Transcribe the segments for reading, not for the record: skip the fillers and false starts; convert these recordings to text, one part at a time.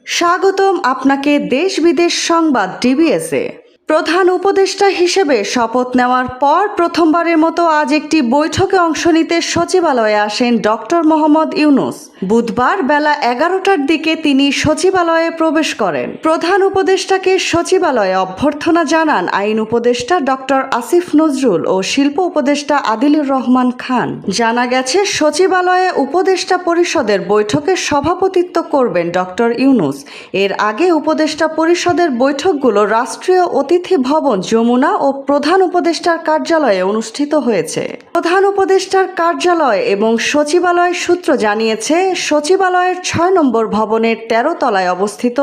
স্বাগতম আপনাকে দেশ বিদেশ সংবাদ ডিবিএসে। প্রধান উপদেষ্টা হিসেবে শপথ নেওয়ার পর প্রথমবারের মতো আজ একটি বৈঠকে অংশ নিতে সচিবালয়ে আসেন ডক্টর মোহাম্মদ ইউনূস। বুধবার বেলা 11টার দিকে তিনি সচিবালয়ে প্রবেশ করেন। প্রধান উপদেষ্টাকে সচিবালয়ে অভ্যর্থনা জানান আইন উপদেষ্টা ডক্টর আসিফ নজরুল ও শিল্প উপদেষ্টা আদিলুর রহমান খান। জানা গেছে, সচিবালয়ে উপদেষ্টা পরিষদের বৈঠকে সভাপতিত্ব করবেন ডক্টর ইউনূস। এর আগে উপদেষ্টা পরিষদের বৈঠকগুলো রাষ্ট্রীয় অতিথি ভবন যমুনা ও প্রধান উপদেষ্টার কার্যালয়ে অনুষ্ঠিত হয়েছে। প্রধান উপদেষ্টার কার্যালয় এবং সচিবালয় সূত্র জানিয়েছে, সচিবালয়ের 6 নম্বর ভবনের 13 তলায় অবস্থিত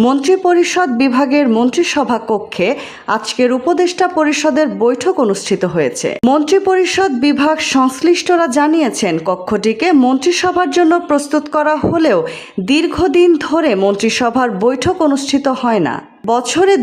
মন্ত্রিপরিষদ বিভাগের মন্ত্রিসভা কক্ষে আজকের উপদেষ্টা পরিষদের বৈঠক অনুষ্ঠিত হয়েছে। মন্ত্রিপরিষদ বিভাগ সংশ্লিষ্টরা জানিয়েছেন, কক্ষটিকে মন্ত্রিসভার জন্য প্রস্তুত করা হলেও দীর্ঘদিন ধরে মন্ত্রিসভার বৈঠক অনুষ্ঠিত হয় না। বছরে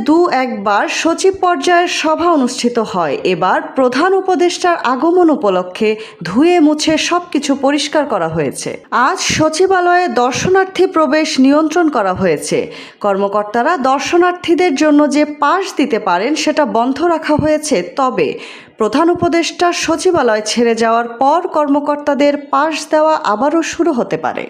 একবার সচিব পর্যায়ের সভা অনুষ্ঠিত হয়। এবার প্রধান উপদেষ্টার আগমন উপলক্ষে ধুয়ে মুছে সবকিছু পরিষ্কার করা হয়েছে। আজ সচিবালয়ে দর্শনার্থী প্রবেশ নিয়ন্ত্রণ করা হয়েছে। কর্মকর্তারা দর্শনার্থীদের জন্য যে পাস দিতে পারেন সেটা বন্ধ রাখা হয়েছে। তবে প্রধান উপদেষ্টা সচিবালয় ছেড়ে যাওয়ার পর কর্মকর্তাদের পাস দেওয়া আবারও শুরু হতে পারে।